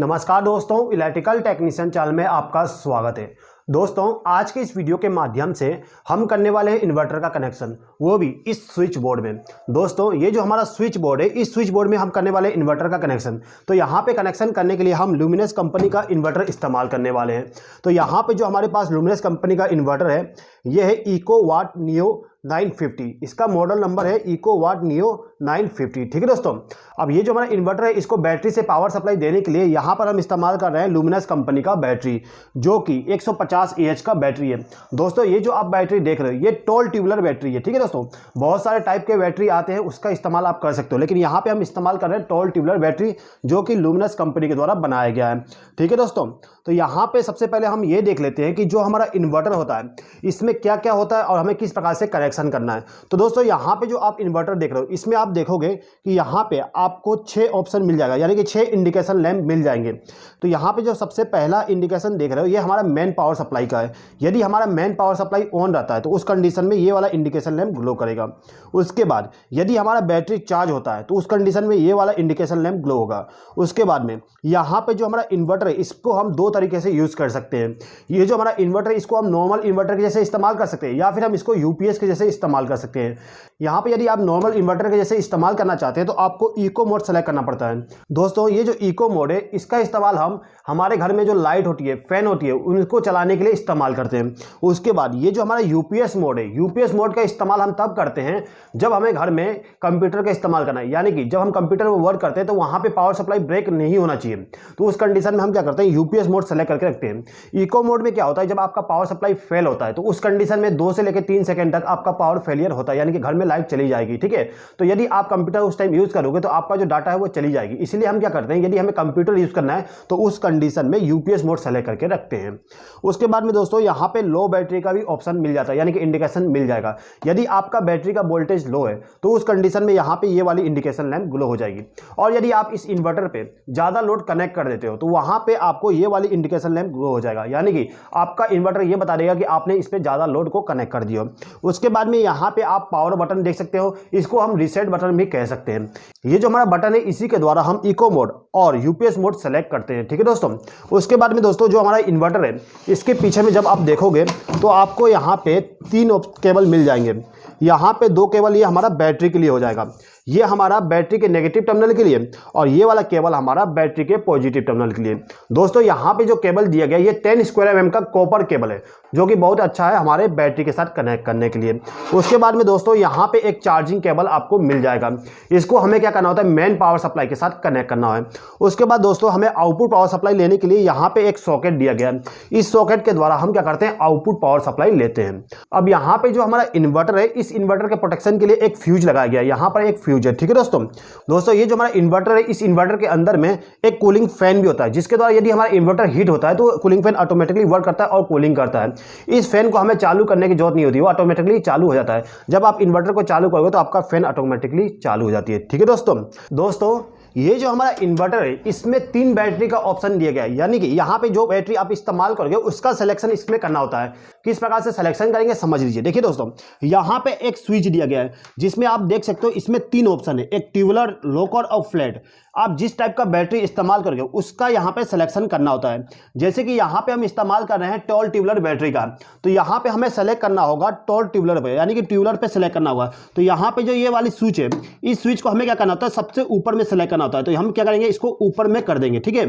नमस्कार दोस्तों, electrical technician channel में आपका स्वागत है। दोस्तों, आज के इस वीडियो के माध्यम से हम करने वाले हैं इन्वर्टर का कनेक्शन, वो भी इस स्विच बोर्ड में। दोस्तों, ये जो हमारा स्विच बोर्ड है, इस स्विच बोर्ड में हम करने वाले हैं इन्वर्टर का कनेक्शन। तो यहाँ पे कनेक्शन करने के लिए हम ल्यूमिनस कंपनी का इन्वर्टर इस्तेमाल करने वाले हैं। तो यहाँ पे जो हमारे पास ल्यूमिनस कंपनी का इन्वर्टर है, ये है इकोवाट नियो 950। इसका मॉडल नंबर है इकोवाट नियो 950। ठीक है दोस्तों, अब ये जो हमारा इन्वर्टर है, इसको बैटरी से पावर सप्लाई देने के लिए यहाँ पर हम इस्तेमाल कर रहे हैं ल्यूमिनस कंपनी का बैटरी, जो कि 150 AH का बैटरी है। दोस्तों, ये जो आप बैटरी देख रहे हो, ये टॉल ट्यूबुलर बैटरी है। ठीक है दोस्तों, बहुत सारे टाइप के बैटरी आते हैं, उसका इस्तेमाल आप कर सकते हो, लेकिन यहाँ पे हम इस्तेमाल कर रहे हैं टॉल ट्यूबुलर बैटरी, जो कि ल्यूमिनस कंपनी के द्वारा बनाया गया है। ठीक है दोस्तों, तो यहाँ पे सबसे पहले हम ये देख लेते हैं कि जो हमारा इन्वर्टर होता है, इसमें क्या क्या होता है और हमें किस प्रकार से कनेक्शन करना है। तो दोस्तों, यहाँ पे जो आप इन्वर्टर देख रहे हो, इसमें आप देखोगे कि यहाँ पे आपको 6 ऑप्शन मिल जाएगा, यानी कि 6 इंडिकेशन लैंप मिल जाएंगे। तो यहाँ पे जो सबसे पहला इंडिकेशन देख रहे हो, ये हमारा मेन पावर सप्लाई का है। यदि हमारा मेन पावर सप्लाई ऑन रहता है तो उस कंडीशन में ये वाला इंडिकेशन लैंप ग्लो करेगा। उसके बाद यदि हमारा बैटरी चार्ज होता है तो उस कंडीशन में ये वाला इंडिकेशन लैंप ग्लो होगा। उसके बाद में यहाँ पे जो हमारा इन्वर्टर है, इसको हम दो तरीके से यूज़ कर सकते हैं। ये जो हमारा इन्वर्टर, इसको हम नॉर्मल इन्वर्टर के जैसे इस्तेमाल कर सकते हैं, या फिर हम इसको यूपीएस के जैसे इस्तेमाल कर सकते हैं। यहाँ पे यदि आप नॉर्मल इन्वर्टर के जैसे इस्तेमाल करना चाहते हैं तो आपको इको मोड सेलेक्ट करना पड़ता है। दोस्तों, ये जो इको मोड है, इसका इस्तेमाल हम हमारे घर में जो लाइट होती है, फैन होती है, उनको चलाने के लिए इस्तेमाल करते हैं। उसके बाद ये जो हमारा यूपीएस मोड है, यूपीएस मोड का इस्तेमाल हम तब करते हैं जब हमें घर में कंप्यूटर का इस्तेमाल करना है, यानी कि जब हम कंप्यूटर में वर्क करते हैं तो वहाँ पे पावर सप्लाई ब्रेक नहीं होना चाहिए। तो उस कंडीशन में हम क्या करते हैं, यूपीएस मोड सेलेक्ट करके रखते हैं। इको मोड में क्या होता है, जब आपका पावर सप्लाई फेल होता है तो उस कंडीशन में 2 से लेकर 3 सेकंड तक आपका पावर फेलियर होता है, यानी कि घर में लाइट चली जाएगी। ठीक है, तो यदि आप कंप्यूटर उस टाइम यूज करोगे तो आपका जो डाटा है वो चली जाएगी। इसलिए हम क्या करते हैं, यदि हमें कंप्यूटर यूज करना है तो उस कंडीशन में यूपीएस मोड सेलेक्ट करके रखते हैं। उसके बाद में दोस्तों, यहाँ पे लो बैटरी का भी ऑप्शन मिल जाता है, यानी कि इंडिकेशन मिल जाएगा। यदि आपका बैटरी का वोल्टेज लो है तो उस कंडीशन में यहाँ पे ये वाली इंडिकेशन लैंप ग्लो हो जाएगी। और यदि आप इस इन्वर्टर पे ज्यादा लोड कनेक्ट कर देते हो तो वहां पे आपको ये वाली इंडिकेशन लैंप ग्लो हो जाएगा, यानी कि आपका इन्वर्टर ये बता देगा कि आपने इस पे ज्यादा लोड को कनेक्ट कर दिया। उसके बाद में यहाँ पे आप पावर बटन देख सकते हो, इसको हम रीसेट बटन भी कह सकते हैं। ये जो हमारा बटन है, इसी के द्वारा हम इको मोड और यूपीएस मोड सेलेक्ट करते हैं। ठीक है दोस्तों, उसके बाद में दोस्तों, जो हमारा इन्वर्टर है, इसके पीछे में जब आप देखोगे तो आपको यहाँ पे 3 केबल मिल जाएंगे। यहाँ पे 2 केबल ये हमारा बैटरी के लिए हो जाएगा, ये हमारा बैटरी के नेगेटिव टर्मिनल के लिए, और ये वाला केबल हमारा बैटरी के पॉजिटिव टर्मिनल के लिए। दोस्तों, यहाँ पे जो केबल दिया गया, ये 10 स्क्वायर mm का कॉपर केबल है, जो कि बहुत अच्छा है हमारे बैटरी के साथ कनेक्ट करने के लिए। उसके बाद में दोस्तों, यहाँ पे एक चार्जिंग केबल आपको मिल जाएगा। इसको हमें क्या करना होता है, मेन पावर सप्लाई के साथ कनेक्ट करना है। उसके बाद दोस्तों, हमें आउटपुट पावर सप्लाई लेने के लिए यहाँ पे एक सॉकेट दिया गया है। इस सॉकेट के द्वारा हम क्या करते हैं, आउटपुट पावर सप्लाई लेते हैं। अब यहाँ पे जो हमारा इन्वर्टर है, इस इन्वर्टर के प्रोटेक्शन के लिए एक फ्यूज लगाया गया है। यहाँ पर एक फ्यूज है। ठीक है दोस्तों, ये जो हमारा इन्वर्टर है, इस इन्वर्टर के अंदर में एक कूलिंग फैन भी होता है, जिसके द्वारा यदि हमारा इन्वर्टर हीट होता है तो कूलिंग फैन ऑटोमेटिकली वर्क करता है और कूलिंग करता है। इस फैन को हमें चालू करने की जरूरत नहीं होती, वो ऑटोमेटिकली चालू हो जाता है। जब आप इन्वर्टर को चालू करोगे तो आपका फैन ऑटोमेटिकली चालू हो जाती है। ठीक है दोस्तों, ये जो हमारा इन्वर्टर है, इसमें 3 बैटरी का ऑप्शन दिया गया है, यानी कि यहाँ पे जो बैटरी आप इस्तेमाल करोगे उसका सिलेक्शन इसमें करना होता है। किस प्रकार से सिलेक्शन करेंगे समझ लीजिए। देखिए दोस्तों, यहाँ पे एक स्विच दिया गया है, जिसमें आप देख सकते हो इसमें 3 ऑप्शन है, एक ट्यूबुलर, लोकल और फ्लैट। आप जिस टाइप का बैटरी इस्तेमाल करोगे उसका यहाँ पे सिलेक्शन करना होता है। जैसे कि यहाँ पे हम इस्तेमाल कर रहे हैं टॉल ट्यूबुलर बैटरी का, तो यहाँ पे हमें सेलेक्ट करना होगा टॉल ट्यूबुलर पे, यानी कि ट्यूबुलर पे सेलेक्ट करना होगा। तो यहाँ पे जो ये वाली स्विच है, इस स्विच को हमें क्या करना होता है, सबसे ऊपर में सेलेक्ट करना होता है। तो हम क्या करेंगे, इसको ऊपर में कर देंगे। ठीक है,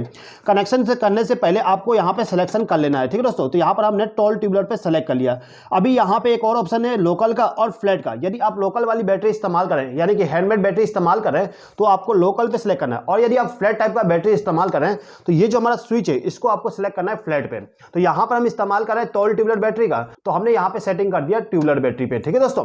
कनेक्शन से करने से पहले आपको यहाँ पे सिलेक्शन कर लेना है। ठीक है दोस्तों, तो यहाँ पर हमने टॉल ट्यूबुलर पे सेलेक्ट कर लिया। अभी यहाँ पे एक और ऑप्शन है लोकल का और फ्लैट का। यदि आप लोकल वाली बैटरी इस्तेमाल करें, यानी कि हैंडमेड बैटरी इस्तेमाल करें, तो आपको लोकल पे सेलेक्ट करना है। और यदि आप फ्लैट टाइप का बैटरी इस्तेमाल करें तो ये जो हमारा स्विच है, इसको आपको सिलेक्ट करना है फ्लैट पे। तो यहाँ पर हम इस्तेमाल कर रहे हैं टॉल ट्यूबुलर बैटरी का, तो हमने यहाँ पे सेटिंग कर दिया ट्यूबुलर बैटरी पे। ठीक है दोस्तों,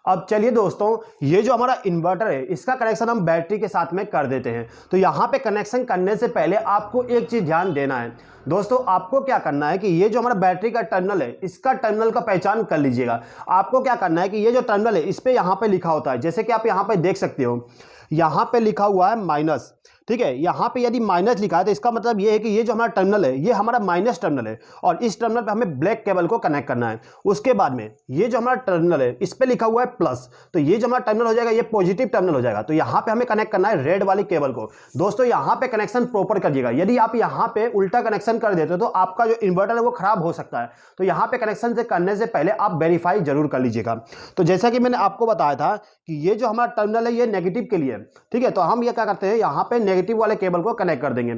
अब चलिए दोस्तों, ये जो हमारा इन्वर्टर है, इसका कनेक्शन हम बैटरी के साथ में कर देते हैं। तो यहाँ पे कनेक्शन करने से पहले आपको एक चीज ध्यान देना है। दोस्तों, आपको क्या करना है कि ये जो हमारा बैटरी का टर्मिनल है, इसका टर्मिनल का पहचान कर लीजिएगा। आपको क्या करना है कि ये जो टर्मिनल है, इस पे यहाँ पे लिखा होता है, जैसे कि आप यहाँ पे देख सकते हो, यहाँ पे लिखा हुआ है माइनस। ठीक है, यहाँ पे यदि माइनस लिखा है तो इसका मतलब ये है कि ये जो हमारा टर्मिनल है ये हमारा माइनस टर्मिनल है और इस टर्मिनल पे हमें ब्लैक केबल को कनेक्ट करना है। उसके बाद में ये जो हमारा टर्मिनल है इस पे लिखा हुआ है प्लस, तो ये जो हमारा टर्मिनल हो जाएगा ये पॉजिटिव टर्मिनल हो जाएगा। तो यहाँ पे हमें कनेक्ट करना है रेड वाली केबल को। दोस्तों यहाँ पे कनेक्शन प्रॉपर करिएगा, यदि आप यहाँ पे उल्टा कनेक्शन कर देते हो तो आपका जो इन्वर्टर है वो खराब हो सकता है। तो यहाँ पे कनेक्शन से करने से पहले आप वेरीफाई जरूर कर लीजिएगा। तो जैसा कि मैंने आपको बताया था कि ये जो हमारा टर्मिनल है ये नेगेटिव के लिए है, ठीक है। तो हम ये क्या करते हैं, यहाँ पे नेगेटिव वाले केबल को कनेक्ट कर देंगे।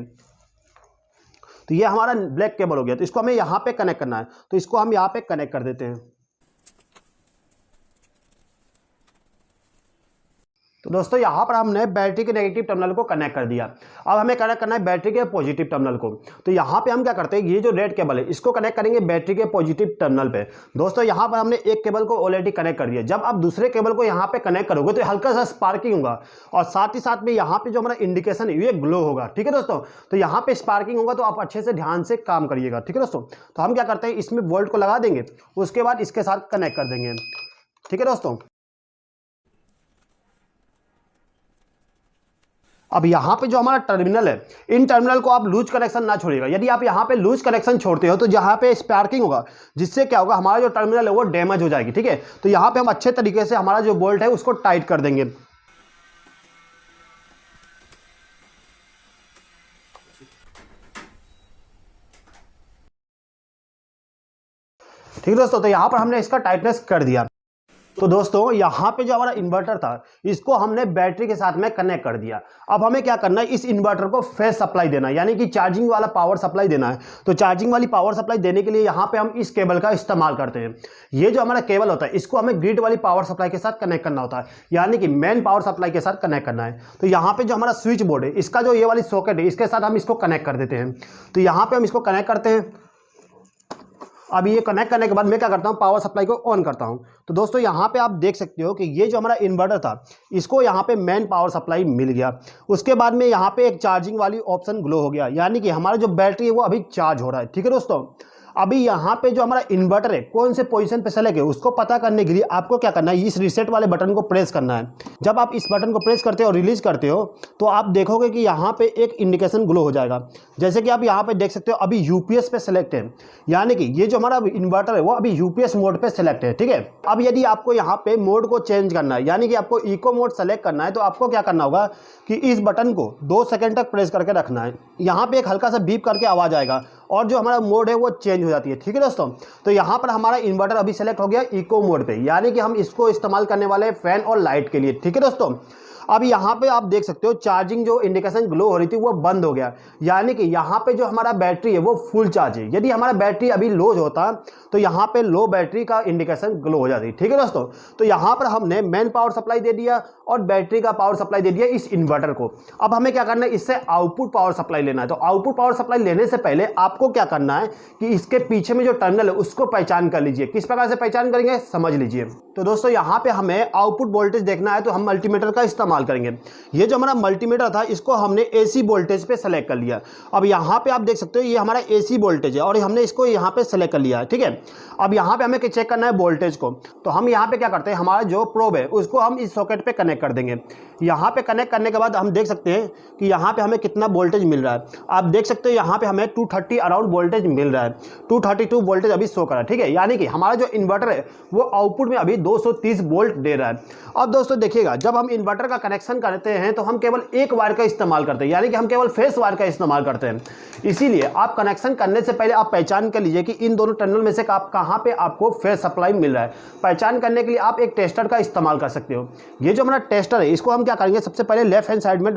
तो ये हमारा ब्लैक केबल हो गया, तो इसको हमें यहाँ पे कनेक्ट करना है, तो इसको हम यहाँ पे कनेक्ट कर देते हैं। तो दोस्तों यहाँ पर हमने बैटरी के नेगेटिव टर्मिनल को कनेक्ट कर दिया। अब हमें कनेक्ट करना है बैटरी के पॉजिटिव टर्मिनल को। तो यहाँ पे हम क्या करते हैं, ये जो रेड केबल है इसको कनेक्ट करेंगे बैटरी के पॉजिटिव टर्मिनल पे। दोस्तों यहाँ पर हमने एक केबल को ऑलरेडी कनेक्ट कर दिया। जब आप दूसरे केबल को यहाँ पे कनेक्ट करोगे तो हल्का सा स्पार्किंग होगा और साथ ही साथ में यहाँ पे जो हमारा इंडिकेशन है ये ग्लो होगा, ठीक है दोस्तों। तो यहाँ पे स्पार्किंग होगा तो आप अच्छे से ध्यान से काम करिएगा, ठीक है दोस्तों। तो हम क्या करते हैं, इसमें वोल्ट को लगा देंगे, उसके बाद इसके साथ कनेक्ट कर देंगे, ठीक है दोस्तों। अब यहाँ पे जो हमारा टर्मिनल है इन टर्मिनल को आप लूज कनेक्शन ना छोड़िएगा। यदि आप यहाँ पे लूज कनेक्शन छोड़ते हो तो यहाँ पे स्पार्किंग होगा, जिससे क्या होगा, हमारा जो टर्मिनल है वो डैमेज हो जाएगी, ठीक है। तो यहाँ पे हम अच्छे तरीके से हमारा जो बोल्ट है उसको टाइट कर देंगे। ठीक है दोस्तों, तो यहाँ पर हमने इसका टाइटनेस कर दिया। तो दोस्तों यहाँ पे जो हमारा इन्वर्टर था इसको हमने बैटरी के साथ में कनेक्ट कर दिया। अब हमें क्या करना है, इस इन्वर्टर को फेज सप्लाई देना है, यानी कि चार्जिंग वाला पावर सप्लाई देना है। तो चार्जिंग वाली पावर सप्लाई देने के लिए यहाँ पे हम इस केबल का इस्तेमाल करते हैं। ये जो हमारा केबल होता है इसको हमें ग्रिड वाली पावर सप्लाई के साथ कनेक्ट करना होता है, यानी कि मेन पावर सप्लाई के साथ कनेक्ट करना है। तो यहाँ पे जो हमारा स्विच बोर्ड है इसका जो ये वाली सॉकेट है इसके साथ हम इसको कनेक्ट कर देते हैं। तो यहाँ पे हम इसको कनेक्ट करते हैं। अब ये कनेक्ट करने के बाद मैं क्या करता हूँ, पावर सप्लाई को ऑन करता हूँ। तो दोस्तों यहाँ पे आप देख सकते हो कि ये जो हमारा इन्वर्टर था इसको यहाँ पे मेन पावर सप्लाई मिल गया। उसके बाद में यहाँ पे एक चार्जिंग वाली ऑप्शन ग्लो हो गया, यानी कि हमारा जो बैटरी है वो अभी चार्ज हो रहा है, ठीक है दोस्तों। अभी यहाँ पे जो हमारा इन्वर्टर है कौन से पोजीशन पे सेलेक्ट है उसको पता करने के लिए आपको क्या करना है, इस रीसेट वाले बटन को प्रेस करना है। जब आप इस बटन को प्रेस करते हो और रिलीज करते हो तो आप देखोगे कि यहाँ पे एक इंडिकेशन ग्लो हो जाएगा। जैसे कि आप यहाँ पे देख सकते हो अभी यूपीएस पे सेलेक्ट है, यानी कि ये जो हमारा इन्वर्टर है वो अभी यूपीएस मोड पे सेलेक्ट है, ठीक है। अब यदि आपको यहाँ पे मोड को चेंज करना है, यानी कि आपको इको मोड सेलेक्ट करना है, तो आपको क्या करना होगा कि इस बटन को 2 सेकंड तक प्रेस करके रखना है। यहाँ पे एक हल्का सा बीप करके आवाज आएगा और जो हमारा मोड है वो चेंज हो जाती है, ठीक है दोस्तों। तो यहाँ पर हमारा इन्वर्टर अभी सेलेक्ट हो गया इको मोड पे, यानी कि हम इसको इस्तेमाल करने वाले हैं फैन और लाइट के लिए, ठीक है दोस्तों। अब यहाँ पे आप देख सकते हो चार्जिंग जो इंडिकेशन ग्लो हो रही थी वो बंद हो गया, यानी कि यहाँ पे जो हमारा बैटरी है वो फुल चार्ज है। यदि हमारा बैटरी अभी लो होता तो यहाँ पे लो बैटरी का इंडिकेशन ग्लो हो जाती, ठीक है दोस्तों। तो यहाँ पर हमने मेन पावर सप्लाई दे दिया और बैटरी का पावर सप्लाई दे दिया इस इन्वर्टर को। अब हमें क्या करना है, इससे आउटपुट पावर सप्लाई लेना है। तो आउटपुट पावर सप्लाई लेने से पहले आपको क्या करना है कि इसके पीछे में जो टर्मिनल है उसको पहचान कर लीजिए। किस प्रकार से पहचान करेंगे समझ लीजिए। तो दोस्तों यहाँ पे हमें आउटपुट वोल्टेज देखना है तो हम मल्टीमीटर का इस्तेमाल करेंगे। ये जो हमारा मल्टीमीटर था इसको हमने एसी वोल्टेज पे सेलेक्ट कर लिया। अब यहाँ पे आप देख सकते हो ये हमारा एसी वोल्टेज है और हमने इसको यहाँ पे सेलेक्ट कर लिया है, ठीक है। अब यहाँ पे हमें चेक करना है वोल्टेज को। तो हम यहाँ पे क्या करते हैं, हमारा जो प्रोब है उसको हम इस सॉकेट पे कनेक्ट कर देंगे। यहाँ पे कनेक्ट करने के बाद हम देख सकते हैं कि यहाँ पे हमें कितना वोल्टेज मिल रहा है। आप देख सकते हो यहाँ पे हमें 230 अराउंड वोल्टेज मिल रहा है। 232 वोल्टेज अभी शो कर रहा है, ठीक है। यानी कि हमारा जो इन्वर्टर है वो आउटपुट में अभी 230 वोल्ट दे रहा है। अब दोस्तों देखिएगा, जब हम इन्वर्टर का कनेक्शन करते हैं तो हम केवल एक वायर का इस्तेमाल करते हैं, यानी कि हम केवल फेस वायर का इस्तेमाल करते हैं। इसीलिए आप कनेक्शन करने से पहले आप पहचान कर लीजिए कि इन दोनों टर्मिनल में से आप कहाँ पे आपको फेस सप्लाई मिल रहा है। पहचान करने के लिए आप एक टेस्टर का इस्तेमाल कर सकते हो। ये जो हमारा टेस्टर है इसको हम क्या करेंगे, सबसे पहले लेफ्ट हैंड साइड में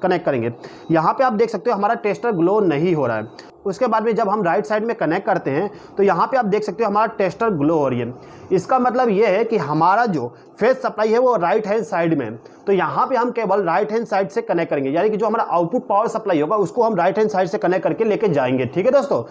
कनेक्ट करेंगे। यहाँ पे आप देख सकते हो हमारा टेस्टर ग्लो नहीं हो रहा है। उसके बाद में जब हम राइट साइड में कनेक्ट करते हैं तो यहाँ पे आप देख सकते हो हमारा टेस्टर ग्लो हो रही है। इसका मतलब ये है कि हमारा जो फेज सप्लाई है वो राइट हैंड साइड में है। तो यहाँ पे हम केवल राइट हैंड साइड से कनेक्ट करेंगे, यानी कि जो हमारा आउटपुट पावर सप्लाई होगा उसको हम राइट हैंड साइड से कनेक्ट करके लेके जाएंगे, ठीक है दोस्तों।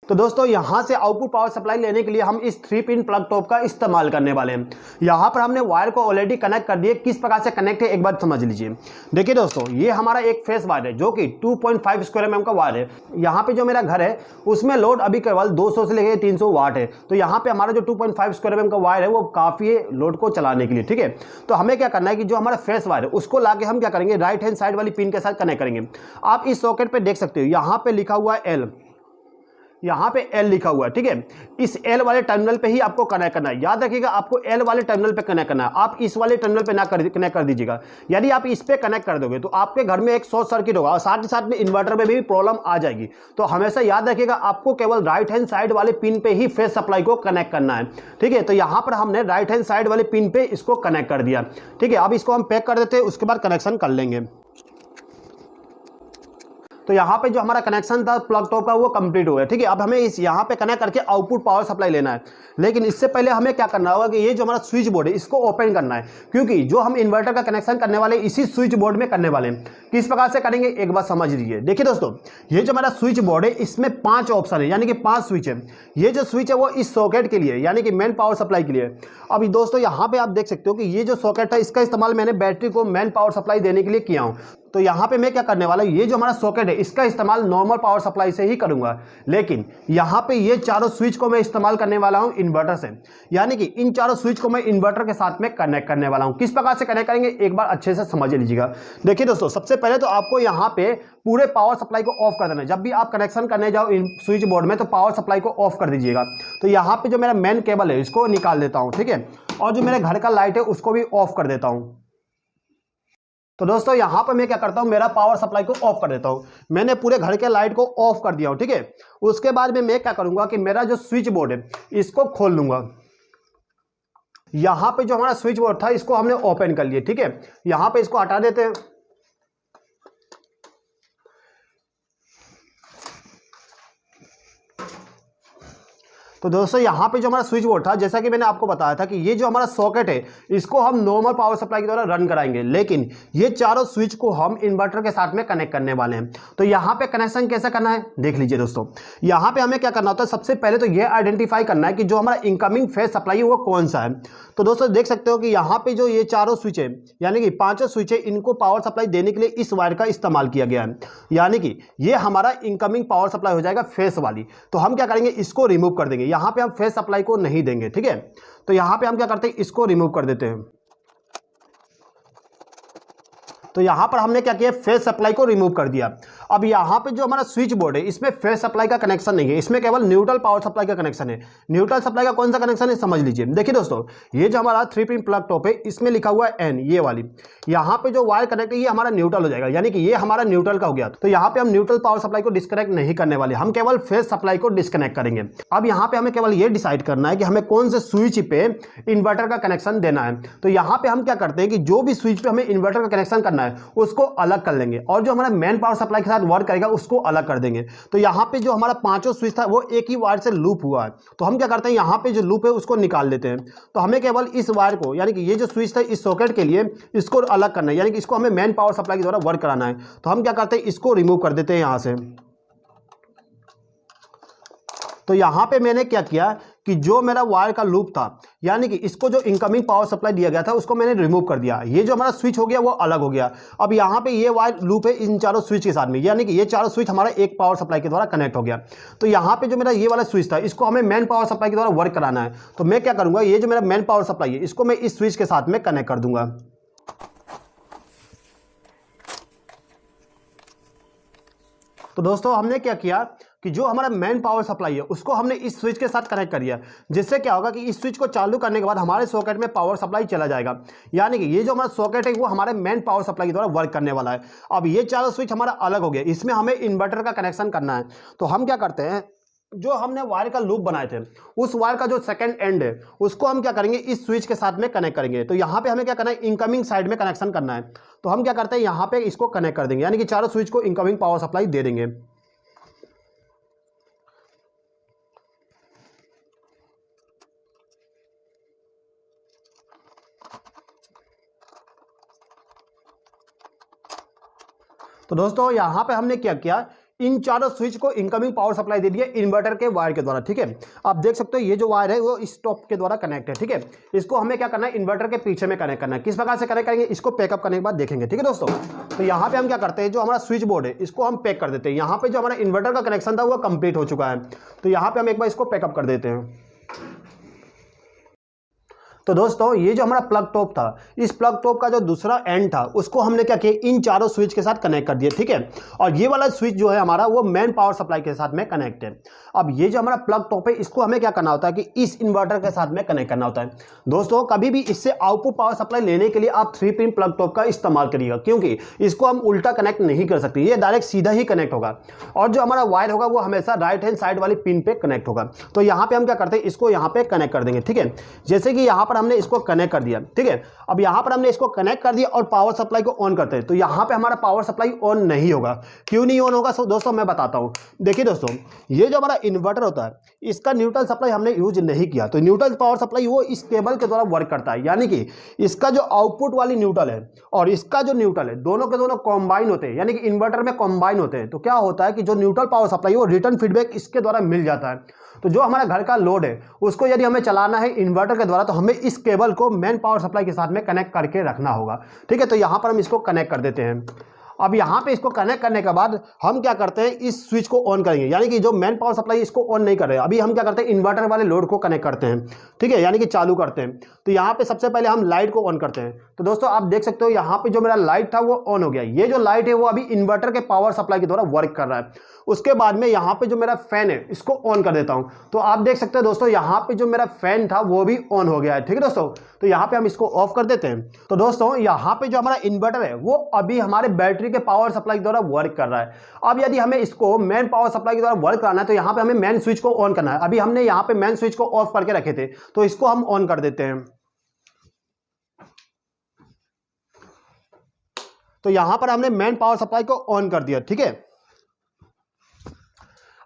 तो दोस्तों यहां से आउटपुट पावर सप्लाई लेने के लिए हम इस 3 पिन प्लग टॉप का इस्तेमाल करने वाले हैं। यहां पर हमने वायर को ऑलरेडी कनेक्ट कर दिए। किस प्रकार से कनेक्ट है एक बार समझ लीजिए। देखिए दोस्तों, ये हमारा एक फेस वायर है जो कि 2.5 स्क्वायर mm का वायर है। यहाँ पे जो मेरा घर है उसमें लोड अभी केवल 200 से लेकर 300 वाट है। तो यहाँ पे हमारा जो 2.5 स्क्वायर mm का वायर है वो काफी है लोड को चलाने के लिए, ठीक है। तो हमें क्या करना है कि जो हमारा फेस वायर है उसको लाके हम क्या करेंगे, राइट हैंड साइड वाली पिन के साथ कनेक्ट करेंगे। आप इस सॉकेट पे देख सकते हो, यहाँ पे लिखा हुआ है L, यहाँ पे L लिखा हुआ है, ठीक है। इस L वाले टर्मिनल पे ही आपको कनेक्ट करना है। याद रखिएगा, आपको L वाले टर्मिनल पे कनेक्ट करना है। आप इस वाले टर्मिनल पे ना कनेक्ट कर दीजिएगा। यदि आप इस पे कनेक्ट कर दोगे तो आपके घर में एक शॉर्ट सर्किट होगा और साथ ही साथ में इन्वर्टर में भी प्रॉब्लम आ जाएगी। तो हमेशा याद रखिएगा, आपको केवल राइट हैंड साइड वाले पिन पे ही फेस सप्लाई को कनेक्ट करना है, ठीक है। तो यहाँ पर हमने राइट हैंड साइड वाले पिन पे इसको कनेक्ट कर दिया, ठीक है। अब इसको हम पैक कर देते हैं, उसके बाद कनेक्शन कर लेंगे। तो यहाँ पे जो हमारा कनेक्शन था प्लग टॉप का वो कंप्लीट हो गया, ठीक है। अब हमें इस यहाँ पे कनेक्ट करके आउटपुट पावर सप्लाई लेना है। लेकिन इससे पहले हमें क्या करना होगा कि ये जो हमारा स्विच बोर्ड है इसको ओपन करना है, क्योंकि जो हम इन्वर्टर का कनेक्शन करने वाले इसी स्विच बोर्ड में करने वाले हैं। किस प्रकार से करेंगे एक बात समझ लीजिए। देखिए दोस्तों, ये जो हमारा स्विच बोर्ड है इसमें 5 ऑप्शन है, यानी कि 5 स्विच है। ये जो स्विच है वो इस सॉकेट के लिए, यानी कि मेन पावर सप्लाई के लिए। अभी दोस्तों यहाँ पे आप देख सकते हो कि ये जो सॉकेट है इसका इस्तेमाल मैंने बैटरी को मेन पावर सप्लाई देने के लिए किया हूँ। तो यहाँ पे मैं क्या करने वाला हूँ, ये जो हमारा सॉकेट है इसका इस्तेमाल नॉर्मल पावर सप्लाई से ही करूंगा। लेकिन यहाँ पे ये चारों स्विच को मैं इस्तेमाल करने वाला हूँ इन्वर्टर से, यानी कि इन चारों स्विच को मैं इन्वर्टर के साथ में कनेक्ट करने वाला हूँ। किस प्रकार से कनेक्ट करेंगे एक बार अच्छे से समझ लीजिएगा। देखिए दोस्तों, सबसे पहले तो आपको यहाँ पे पूरे पावर सप्लाई को ऑफ कर देना है। जब भी आप कनेक्शन करने जाओ इन स्विच बोर्ड में तो पावर सप्लाई को ऑफ कर दीजिएगा। तो यहाँ पे जो मेरा मेन केबल है इसको निकाल देता हूँ, ठीक है। और जो मेरे घर का लाइट है उसको भी ऑफ कर देता हूँ। तो दोस्तों यहाँ पर मैं क्या करता हूँ, मेरा पावर सप्लाई को ऑफ कर देता हूँ। मैंने पूरे घर के लाइट को ऑफ कर दिया हूँ, ठीक है। उसके बाद में मैं क्या करूंगा कि मेरा जो स्विच बोर्ड है इसको खोल लूंगा। यहाँ पे जो हमारा स्विच बोर्ड था इसको हमने ओपन कर लिया, ठीक है। यहाँ पे इसको हटा देते हैं। तो दोस्तों यहाँ पे जो हमारा स्विच बोर्ड था, जैसा कि मैंने आपको बताया था कि ये जो हमारा सॉकेट है इसको हम नॉर्मल पावर सप्लाई के द्वारा रन कराएंगे, लेकिन ये चारों स्विच को हम इन्वर्टर के साथ में कनेक्ट करने वाले हैं। तो यहाँ पे कनेक्शन कैसे करना है देख लीजिए दोस्तों। यहाँ पे हमें क्या करना होता है, सबसे पहले तो ये आइडेंटिफाई करना है कि जो हमारा इनकमिंग फेज सप्लाई है वो कौन सा है। तो दोस्तों देख सकते हो कि यहाँ पे जो ये चारों स्विच है, यानी कि 5 स्विच है, इनको पावर सप्लाई देने के लिए इस वायर का इस्तेमाल किया गया है। यानी कि ये हमारा इनकमिंग पावर सप्लाई हो जाएगा फेस वाली। तो हम क्या करेंगे, इसको रिमूव कर देंगे। यहाँ पे हम फेस सप्लाई को नहीं देंगे, ठीक है। तो यहाँ पे हम क्या करते हैं, इसको रिमूव कर देते हैं। तो यहां पर हमने क्या किया, फेस सप्लाई को रिमूव कर दिया। अब यहां पे जो हमारा स्विच बोर्ड है इसमें फेस सप्लाई का कनेक्शन नहीं है, इसमें केवल न्यूट्रल पावर सप्लाई का कनेक्शन है। न्यूट्रल सप्लाई का कौन सा कनेक्शन है समझ लीजिए। देखिए दोस्तों, ये जो हमारा 3 पिन प्लग टॉप है इसमें लिखा हुआ है N, ये वाली। यहां पे जो वायर कनेक्ट है ये हमारा न्यूट्रल हो जाएगा, यानी कि ये हमारा न्यूट्रल का हो गया। तो यहाँ पे हम न्यूट्रल पावर सप्लाई को डिस्कनेक्ट नहीं करने वाले, हम केवल फेस सप्लाई को डिस्कनेक्ट करेंगे। अब यहाँ पे हमें केवल ये डिसाइड करना है कि हमें कौन से स्विच पे इन्वर्टर का कनेक्शन देना है। तो यहाँ पे हम क्या करते हैं कि जो भी स्विच पे हमें इन्वर्टर का कनेक्शन करना है उसको अलग कर लेंगे, और जो हमारा मेन पावर सप्लाई के साथ वर्क करेगा उसको अलग कर देंगे। तो यहाँ पे जो हमारा 5 स्विच था वो एक ही वायर से लूप हुआ है। तो हम क्या करते हैं, यहाँ पे जो लूप है उसको निकाल देते हैं। तो हमें केवल इस वायर को, यानी कि ये जो स्विच था इस सॉकेट के लिए, इसको अलग करना है, यानी कि इसको हमें मेन पावर सप्लाई के द्वारा वर्क कराना है। तो हम क्या करते हैं, इसको रिमूव कर देते हैं यहाँ से। तो यहाँ पे मैंने क्या किया कि जो मेरा वायर का लूप था, यानी कि इसको जो इनकमिंग पावर सप्लाई दिया गया था उसको मैंने रिमूव कर दिया। ये जो हमारा स्विच हो गया वो अलग हो गया। अब यहाँ पे ये वायर लूप है इन चारों स्विच के साथ में, यानी कि ये चारों स्विच हमारा एक पावर सप्लाई के द्वारा कनेक्ट हो गया। तो यहाँ पे जो मेरा ये वाला स्विच था इसको हमें मेन पावर सप्लाई के द्वारा वर्क कराना है। तो मैं क्या करूँगा, ये जो मेरा मेन पावर सप्लाई है इसको मैं इस स्विच के साथ में कनेक्ट कर दूंगा। तो दोस्तों हमने क्या किया कि जो हमारा मेन पावर सप्लाई है उसको हमने इस स्विच के साथ कनेक्ट कर दिया, जिससे क्या होगा कि इस स्विच को चालू करने के बाद हमारे सॉकेट में पावर सप्लाई चला जाएगा। यानी कि ये जो हमारा सॉकेट है वो हमारे मेन पावर सप्लाई के द्वारा वर्क करने वाला है। अब ये चारों स्विच हमारा अलग हो गया, इसमें हमें इन्वर्टर का कनेक्शन करना है। तो हम क्या करते हैं, जो हमने वायर का लूप बनाए थे उस वायर का जो सेकंड एंड है उसको हम क्या करेंगे, इस स्विच के साथ में कनेक्ट करेंगे। तो यहाँ पे हमें क्या करना है, इनकमिंग साइड में कनेक्शन करना है। तो हम क्या करते हैं, यहाँ पे इसको कनेक्ट कर देंगे, यानी कि चारों स्विच को इनकमिंग पावर सप्लाई दे देंगे। तो दोस्तों यहाँ पे हमने क्या किया, इन चारों स्विच को इनकमिंग पावर सप्लाई दे दिया इन्वर्टर के वायर के द्वारा। ठीक है, आप देख सकते हो ये जो वायर है वो इस टॉप के द्वारा कनेक्ट है। ठीक है, इसको हमें क्या करना है, इन्वर्टर के पीछे में कनेक्ट करना है। किस प्रकार से कनेक्ट करेंगे, इसको पैकअप करने के बाद देखेंगे। ठीक है दोस्तों, तो यहाँ पे हम क्या करते हैं, जो हमारा स्विच बोर्ड है इसको हम पैक कर देते हैं। यहाँ पे जो हमारा इन्वर्टर का कनेक्शन था वो कंप्लीट हो चुका है, तो यहाँ पे हम एक बार इसको पैकअप कर देते हैं। तो दोस्तों ये जो हमारा प्लग टॉप था, इस प्लग टॉप का जो दूसरा एंड था उसको हमने क्या किया, इन चारों स्विच के साथ कनेक्ट कर दिया। ठीक है, और ये वाला स्विच जो है हमारा वो मेन पावर सप्लाई के साथ में कनेक्ट है। अब ये जो हमारा प्लग टॉप है इसको हमें क्या करना होता है कि इस इन्वर्टर के साथ में कनेक्ट करना होता है। दोस्तों कभी भी इससे आउटपुट पावर सप्लाई लेने के लिए आप 3 पिन प्लग टॉप का इस्तेमाल करिएगा, क्योंकि इसको हम उल्टा कनेक्ट नहीं कर सकते, ये डायरेक्ट सीधा ही कनेक्ट होगा। और जो हमारा वायर होगा वो हमेशा राइट हैंड साइड वाली पिन पे कनेक्ट होगा। तो यहाँ पे हम क्या करते हैं, इसको यहाँ पे कनेक्ट कर देंगे। ठीक है, जैसे कि यहाँ पर हमने इसको कनेक्ट कर दिया। ठीक है, अब यहां पर हमने इसको कनेक्ट कर दिया और पावर सप्लाई को ऑन करते हैं, तो यहां पे हमारा पावर सप्लाई ऑन नहीं होगा। क्यों नहीं ऑन होगा दोस्तों मैं बताता हूं। देखिए दोस्तों, ये जो हमारा इन्वर्टर होता है इसका न्यूट्रल सप्लाई हमने यूज नहीं किया, तो न्यूट्रल पावर सप्लाई वो इस केबल के द्वारा वर्क करता है। यानी कि इसका जो आउटपुट वाली न्यूट्रल है और इसका जो न्यूट्रल है दोनों के दोनों कॉम्बाइन होते हैं, यानी कि इन्वर्टर में कॉम्बाइन होते हैं। तो क्या होता है कि जो न्यूट्रल पावर सप्लाई वो रिटर्न फीडबैक इसके द्वारा मिल जाता है। तो जो हमारा घर का लोड है उसको यदि हमें चलाना है इन्वर्टर के द्वारा, तो हमें इस केबल को मेन पावर सप्लाई के साथ में कनेक्ट करके रखना होगा। ठीक है, तो यहां पर हम इसको कनेक्ट कर देते हैं। अब यहाँ पे इसको कनेक्ट करने के बाद हम क्या करते हैं, इस स्विच को ऑन करेंगे, यानी कि जो मेन पावर सप्लाई इसको ऑन नहीं कर रहे हैं। अभी हम क्या करते हैं, इन्वर्टर वाले लोड को कनेक्ट करते हैं। ठीक है, यानी कि चालू करते हैं। तो यहाँ पे सबसे पहले हम लाइट को ऑन करते हैं। तो दोस्तों आप देख सकते हो यहाँ पे जो मेरा लाइट था वो ऑन हो गया। ये जो लाइट है वो अभी इन्वर्टर के पावर सप्लाई के द्वारा वर्क कर रहा है। उसके बाद में यहाँ पे जो मेरा फैन है इसको ऑन कर देता हूँ। तो आप देख सकते हैं दोस्तों यहाँ पे जो मेरा फैन था वो भी ऑन हो गया है। ठीक है दोस्तों, तो यहाँ पे हम इसको ऑफ कर देते हैं। तो दोस्तों यहाँ पे जो हमारा इन्वर्टर है वो अभी हमारे बैटरी के पावर सप्लाई के द्वारा वर्क कर रहा है। अब यदि हमें इसको मेन पावर सप्लाई के द्वारा वर्क कराना है तो यहाँ पे हमें मेन स्विच को ऑन करना है। अभी हमने यहाँ पे मेन स्विच को ऑफ करके रखे थे, तो इसको हम ऑन कर देते हैं। तो यहां पर हमने मेन पावर सप्लाई को ऑन कर दिया। ठीक है,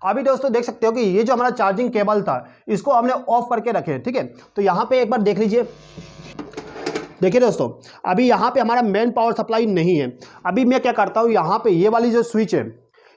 अभी दोस्तों देख सकते हो कि ये जो हमारा चार्जिंग केबल था इसको हमने ऑफ करके रखे। ठीक है, तो यहां पे एक बार देख लीजिए। देखिए दोस्तों, अभी यहां पे हमारा मेन पावर सप्लाई नहीं है। अभी मैं क्या करता हूं, यहां पे ये वाली जो स्विच है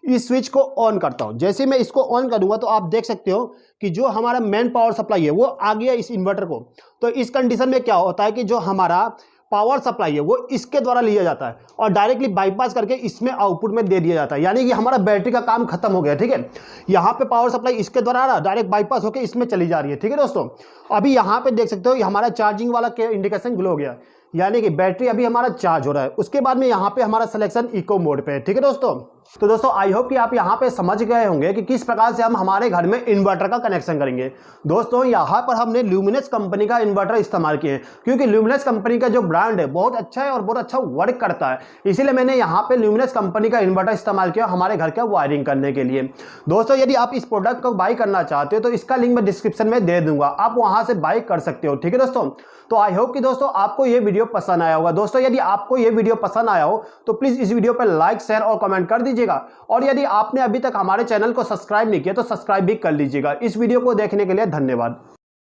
इस स्विच को ऑन करता हूं। जैसे मैं इसको ऑन करूंगा तो आप देख सकते हो कि जो हमारा मेन पावर सप्लाई है वो आ गया इस इन्वर्टर को। तो इस कंडीशन में क्या होता है कि जो हमारा पावर सप्लाई है वो इसके द्वारा लिया जाता है और डायरेक्टली बाईपास करके इसमें आउटपुट में दे दिया जाता है। यानी कि हमारा बैटरी का काम खत्म हो गया। ठीक है, यहाँ पे पावर सप्लाई इसके द्वारा आ रहा है, डायरेक्ट बाईपास होकर इसमें चली जा रही है। ठीक है दोस्तों, अभी यहाँ पे देख सकते हो हमारा चार्जिंग वाला इंडिकेशन ग्लो हो गया, यानी कि बैटरी अभी हमारा चार्ज हो रहा है। उसके बाद में यहाँ पे हमारा सिलेक्शन इको मोड पे है। ठीक है दोस्तों, तो दोस्तों आई होप कि आप यहाँ पे समझ गए होंगे कि किस प्रकार से हम हमारे घर में इन्वर्टर का कनेक्शन करेंगे। दोस्तों यहाँ पर हमने ल्यूमिनस कंपनी का इन्वर्टर इस्तेमाल किए हैं, क्योंकि ल्यूमिनस कंपनी का जो ब्रांड है बहुत अच्छा है और बहुत अच्छा वर्क करता है। इसीलिए मैंने यहाँ पे ल्यूमिनस कंपनी का इन्वर्टर इस्तेमाल किया हमारे घर का वायरिंग करने के लिए। दोस्तों यदि आप इस प्रोडक्ट को बाई करना चाहते हो तो इसका लिंक मैं डिस्क्रिप्शन में दे दूंगा, आप वहां से बाई कर सकते हो। ठीक है दोस्तों, तो आई होप कि दोस्तों आपको ये वीडियो पसंद आया होगा। दोस्तों यदि आपको ये वीडियो पसंद आया हो तो प्लीज इस वीडियो पर लाइक, शेयर और कमेंट कर दीजिएगा। और यदि आपने अभी तक हमारे चैनल को सब्सक्राइब नहीं किया तो सब्सक्राइब भी कर लीजिएगा। इस वीडियो को देखने के लिए धन्यवाद।